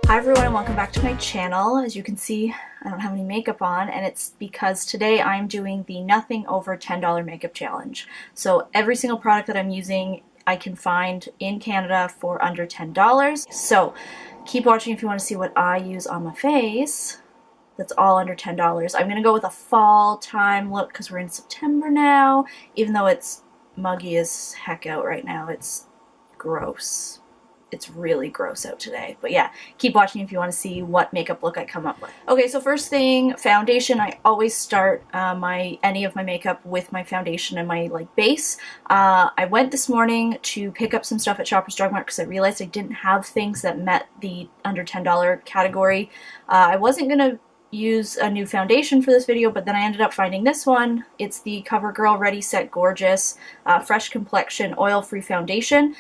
Hi everyone and welcome back to my channel. As you can see, I don't have any makeup on, and it's because today I'm doing the nothing over $10 makeup challenge. So every single product that I'm using I can find in Canada for under $10. So keep watching if you want to see what I use on my face. That's all under $10. I'm going to go with a fall time look because we're in September now, even though it's muggy as heck out right now. It's gross. It's really gross out today. But yeah, keep watching if you want to see what makeup look I come up with. Okay, so first thing, foundation. I always start any of my makeup with my foundation and my base. I went this morning to pick up some stuff at Shoppers Drug Mart because I realized I didn't have things that met the under $10 category. I wasn't gonna use a new foundation for this video, but then I ended up finding this one. It's the CoverGirl Ready Set Gorgeous Fresh Complexion Oil-Free Foundation.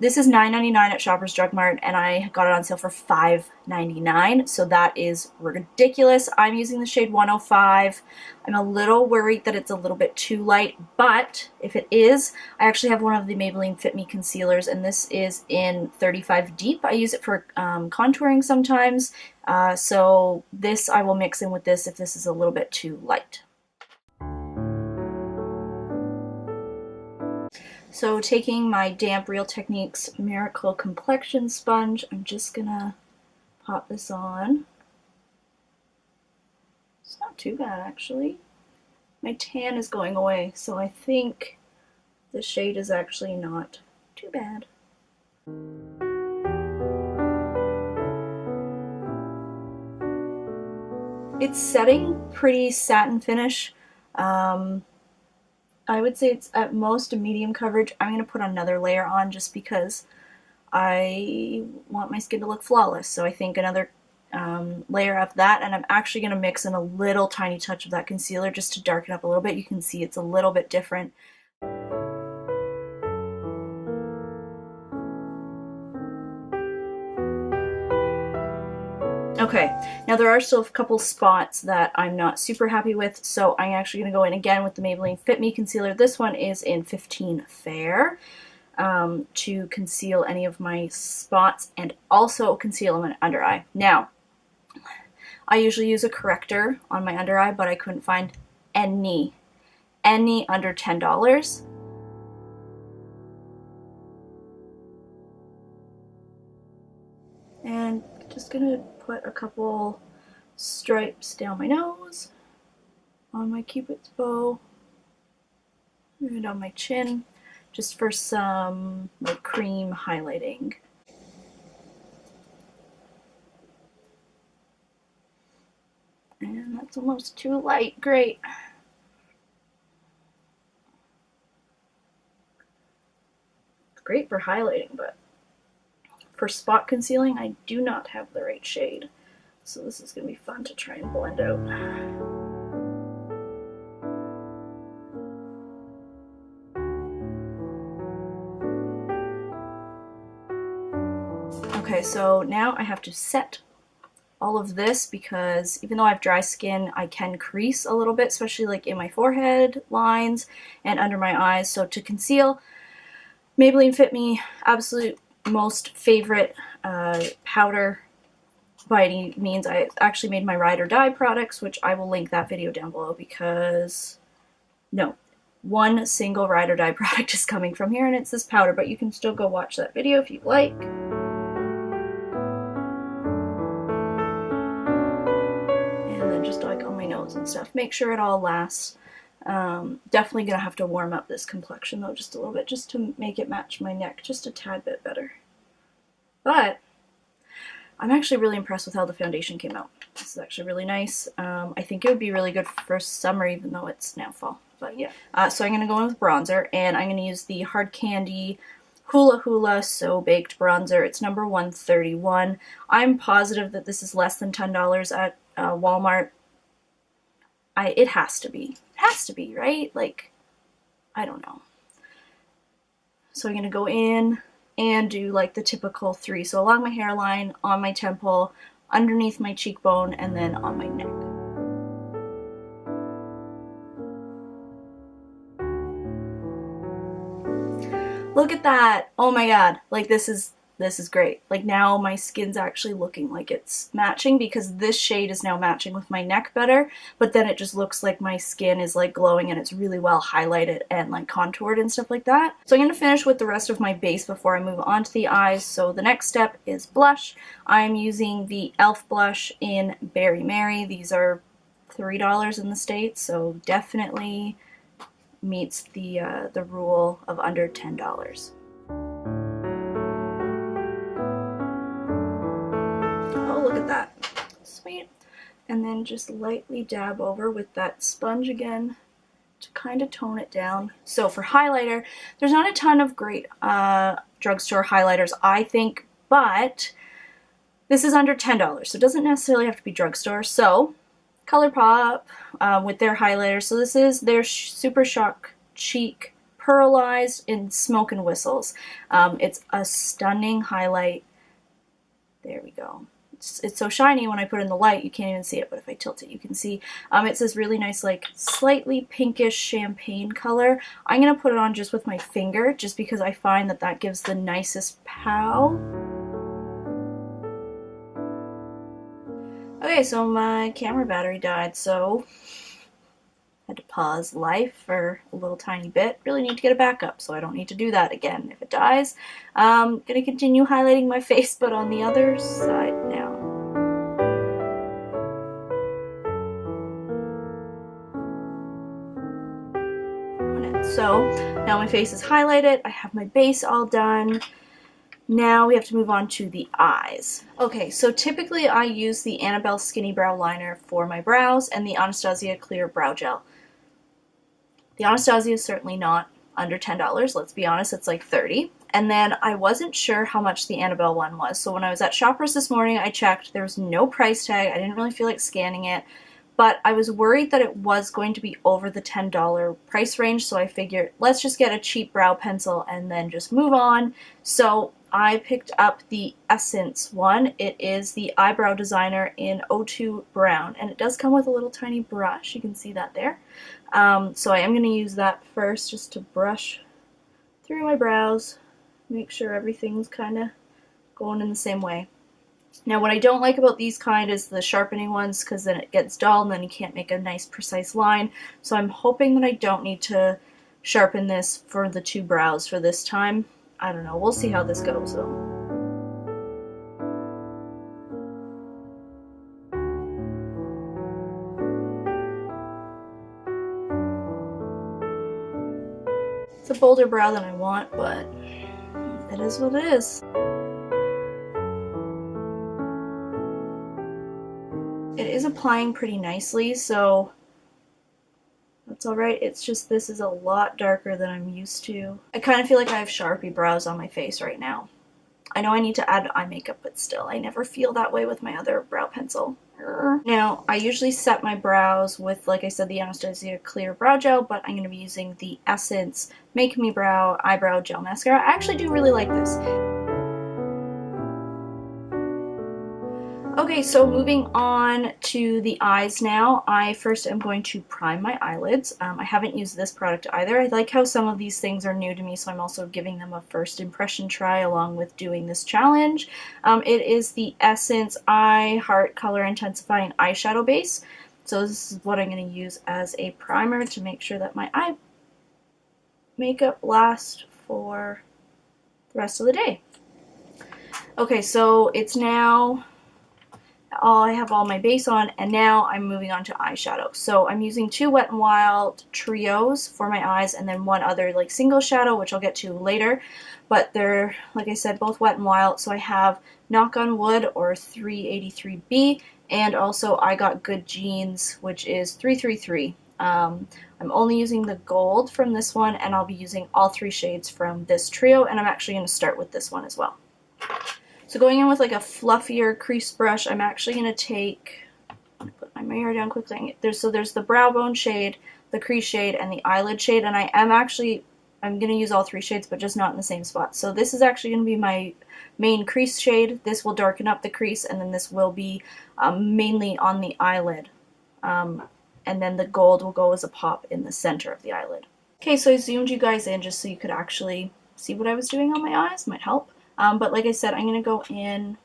This is $9.99 at Shoppers Drug Mart, and I got it on sale for $5.99, so that is ridiculous. I'm using the shade 105. I'm a little worried that it's a little bit too light, but if it is, I actually have one of the Maybelline Fit Me concealers, and this is in 35 Deep. I use it for contouring sometimes, so this I will mix in with this if this is a little bit too light. So taking my damp Real Techniques Miracle Complexion Sponge, I'm just gonna pop this on. It's not too bad actually. My tan is going away, so I think the shade is actually not too bad. It's setting pretty satin finish. I would say it's at most a medium coverage. I'm going to put another layer on just because I want my skin to look flawless. So I think another layer of that, and I'm actually going to mix in a little tiny touch of that concealer just to darken up a little bit. You can see it's a little bit different. Okay, now there are still a couple spots that I'm not super happy with, so I'm actually going to go in again with the Maybelline Fit Me concealer. This one is in 15 Fair to conceal any of my spots and also conceal my under eye. Now, I usually use a corrector on my under eye, but I couldn't find any under $10. And just gonna put a couple stripes down my nose, on my Cupid's bow, and on my chin, just for some cream highlighting. And that's almost too light. Great. It's great for highlighting, but for spot concealing, I do not have the right shade. So this is going to be fun to try and blend out. Okay, so now I have to set all of this because even though I have dry skin, I can crease a little bit, especially in my forehead lines and under my eyes. So to conceal, Maybelline Fit Me, absolute most favorite powder by any means. I actually made my Ride or Die products, which I will link that video down below because no, one single Ride or Die product is coming from here, and it's this powder, but you can still go watch that video if you like. And then just on my nose and stuff. Make sure it all lasts. Definitely gonna have to warm up this complexion though just a little bit, just to make it match my neck just a tad bit better. But I'm actually really impressed with how the foundation came out. This is actually really nice. I think it would be really good for summer, even though it's now fall. But yeah. So I'm gonna go in with bronzer, and I'm gonna use the Hard Candy Hula Hula So Baked bronzer. It's number 131. I'm positive that this is less than $10 at Walmart. It has to be. It has to be, right? I don't know. So I'm going to go in and do the typical 3. So along my hairline, on my temple, underneath my cheekbone, and then on my neck. Look at that! Oh my god, like this is great. Like now my skin's actually looking like it's matching because this shade is now matching with my neck better, but then it just looks like my skin is like glowing and it's really well highlighted and like contoured and stuff like that. So I'm going to finish with the rest of my base before I move on to the eyes. So the next step is blush. I'm using the e.l.f. blush in Berry Mary. These are $3 in the States, so definitely meets the rule of under $10. Oh, look at that. Sweet. And then just lightly dab over with that sponge again to kind of tone it down. So for highlighter, there's not a ton of great drugstore highlighters, I think, but this is under $10, so it doesn't necessarily have to be drugstore. So ColourPop with their highlighter. So this is their Super Shock Cheek Pearlized in Smoke and Whistles. It's a stunning highlight. There we go. It's so shiny when I put it in the light you can't even see it, but if I tilt it you can see. It's this really nice like slightly pinkish champagne color. I'm going to put it on just with my finger just because I find that that gives the nicest pow. Okay, so my camera battery died, so I had to pause life for a little tiny bit. Really need to get a backup, so I don't need to do that again if it dies. I'm gonna continue highlighting my face, but on the other side now. So now my face is highlighted, I have my base all done. Now we have to move on to the eyes. Okay, so typically I use the Annabelle Skinny Brow Liner for my brows and the Anastasia Clear Brow Gel. The Anastasia is certainly not under $10, let's be honest, it's like $30. And then I wasn't sure how much the Annabelle one was, so when I was at Shoppers this morning I checked, there was no price tag, I didn't really feel like scanning it, but I was worried that it was going to be over the $10 price range, so I figured let's just get a cheap brow pencil and then just move on. So I picked up the Essence one. It is the Eyebrow Designer in 02 Brown, and it does come with a little tiny brush. You can see that there. So I am going to use that first just to brush through my brows, make sure everything's kind of going in the same way. Now what I don't like about these kind is the sharpening ones because then it gets dull and then you can't make a nice precise line. So I'm hoping that I don't need to sharpen this for the two brows for this time. I don't know, we'll see how this goes though. It's a bolder brow than I want, but it is what it is. It is applying pretty nicely, so that's alright. It's just this is a lot darker than I'm used to. I kind of feel like I have Sharpie brows on my face right now. I know I need to add eye makeup, but still, I never feel that way with my other brow pencil. Now, I usually set my brows with, like I said, the Anastasia Clear Brow Gel, but I'm going to be using the Essence Make Me Brow Eyebrow Gel Mascara. I actually do really like this. Okay, so moving on to the eyes now. I first am going to prime my eyelids. I haven't used this product either. I like how some of these things are new to me, so I'm also giving them a first impression try along with doing this challenge. It is the Essence I Heart Color Intensifying Eyeshadow Base. So this is what I'm going to use as a primer to make sure that my eye makeup lasts for the rest of the day. Okay, so it's now... I have all my base on, and now I'm moving on to eyeshadow. So I'm using two Wet n Wild trios for my eyes and then one other like single shadow, which I'll get to later. But they're, like I said, both Wet n Wild. So I have Knock on Wood or 383B, and also I Got Good Jeans, which is 333. I'm only using the gold from this one, and I'll be using all three shades from this trio, and I'm actually going to start with this one as well. So going in with like a fluffier crease brush, I'm actually going to take, I'm going to put my mirror down quickly. There's the brow bone shade, the crease shade, and the eyelid shade, and I'm going to use all three shades, but just not in the same spot. So this is actually going to be my main crease shade. This will darken up the crease, and then this will be mainly on the eyelid. And then the gold will go as a pop in the center of the eyelid. Okay, so I zoomed you guys in just so you could actually see what I was doing on my eyes. Might help. But like I said, I'm going to go in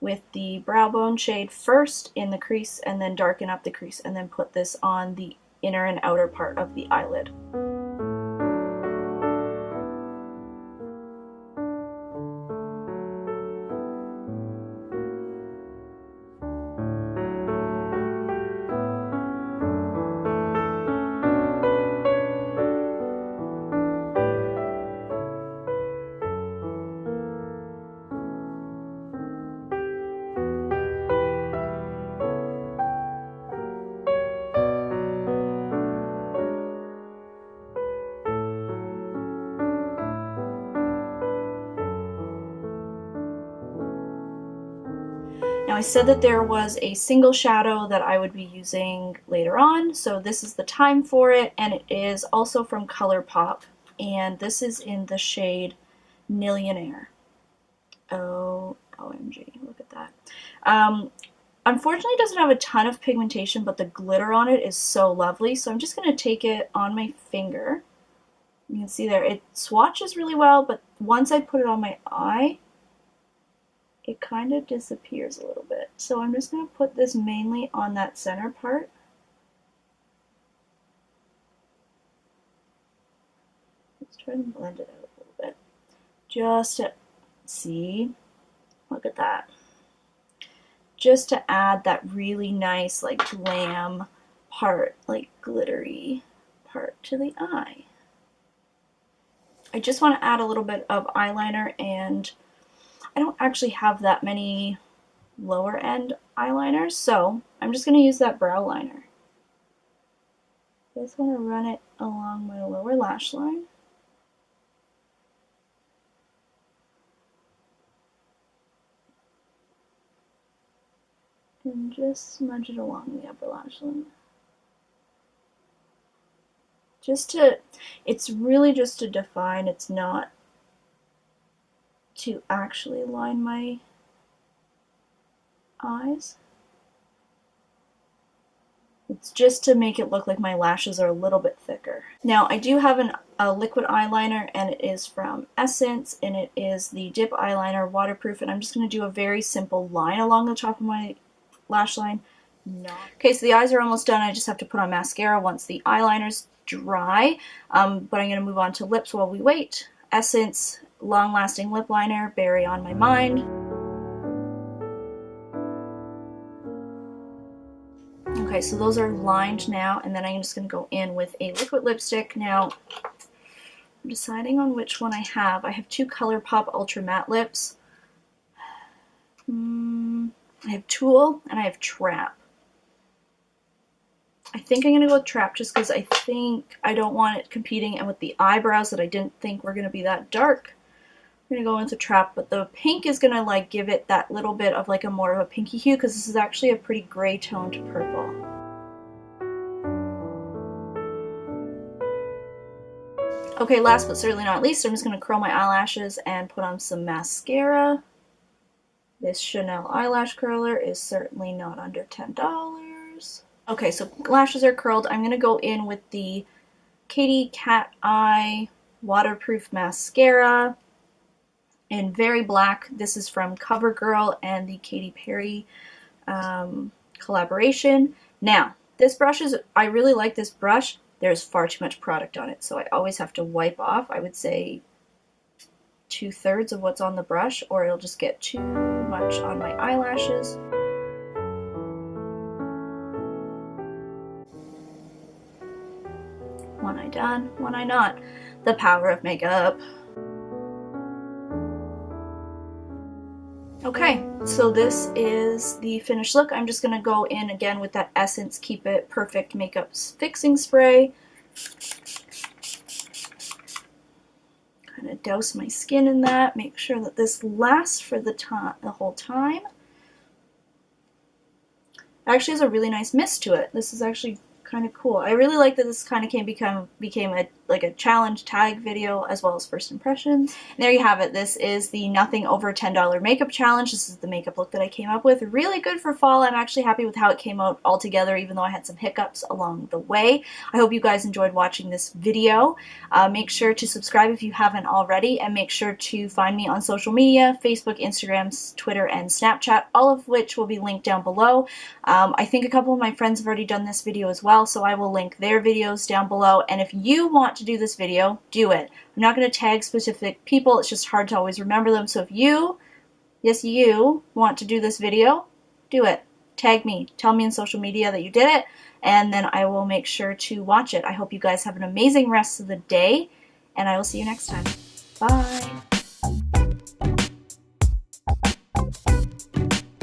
with the brow bone shade first in the crease and then darken up the crease and then put this on the inner and outer part of the eyelid. Now I said that there was a single shadow that I would be using later on, so this is the time for it, and it is also from ColourPop, and this is in the shade Millionaire. Oh, OMG, look at that. Unfortunately, it doesn't have a ton of pigmentation, but the glitter on it is so lovely, so I'm just going to take it on my finger. You can see there, it swatches really well, but once I put it on my eye, it kind of disappears a little bit. So I'm just going to put this mainly on that center part. Let's try to blend it out a little bit. Just to see, look at that. Just to add that really nice, like, glam part, like glittery part to the eye. I just want to add a little bit of eyeliner, and I don't actually have that many lower end eyeliners, so I'm just going to use that brow liner. I just want to run it along my lower lash line. And just smudge it along the upper lash line. It's really just to define, it's not to actually line my eyes. It's just to make it look like my lashes are a little bit thicker. Now I do have a liquid eyeliner, and it is from Essence, and it is the Dip Eyeliner Waterproof, and I'm just going to do a very simple line along the top of my lash line. Okay, so the eyes are almost done. I just have to put on mascara once the eyeliner's dry, but I'm going to move on to lips while we wait. Essence Long Lasting Lip Liner, Berry on My Mind. Okay, so those are lined now, and then I'm just going to go in with a liquid lipstick. Now, I'm deciding on which one I have. I have two ColourPop Ultra Matte Lips. I have Tulle, and I have Trap. I think I'm going to go with Trap just because I think I don't want it competing, and with the eyebrows that I didn't think were going to be that dark, I'm going to go into Trap, but the pink is going to like give it that little bit of like a more of a pinky hue, because this is actually a pretty gray toned purple. Okay, last but certainly not least, I'm just going to curl my eyelashes and put on some mascara. This Chanel eyelash curler is certainly not under $10. Okay, so lashes are curled. I'm going to go in with the Katy Cat Eye Waterproof Mascara in Very Black. This is from CoverGirl and the Katy Perry collaboration. Now, this brush is, I really like this brush. There's far too much product on it, so I always have to wipe off, I would say, 2/3 of what's on the brush, or it'll just get too much on my eyelashes. One eye done, one eye not. The power of makeup. Okay, so this is the finished look. I'm just going to go in again with that Essence Keep It Perfect Makeup Fixing Spray. Kind of douse my skin in that. Make sure that this lasts for the whole time. It actually has a really nice mist to it. This is actually kind of cool. I really like that this kind of became like a challenge tag video as well as first impressions. And there you have it. This is the nothing over $10 makeup challenge. This is the makeup look that I came up with. Really good for fall. I'm actually happy with how it came out altogether, even though I had some hiccups along the way. I hope you guys enjoyed watching this video. Make sure to subscribe if you haven't already, and make sure to find me on social media, Facebook, Instagram, Twitter, and Snapchat, all of which will be linked down below. I think a couple of my friends have already done this video as well, so I will link their videos down below. And if you want to do this video, do it. I'm not going to tag specific people. It's just hard to always remember them. So if you, yes you, want to do this video, do it. Tag me. Tell me on social media that you did it, and then I will make sure to watch it. I hope you guys have an amazing rest of the day, and I will see you next time. Bye!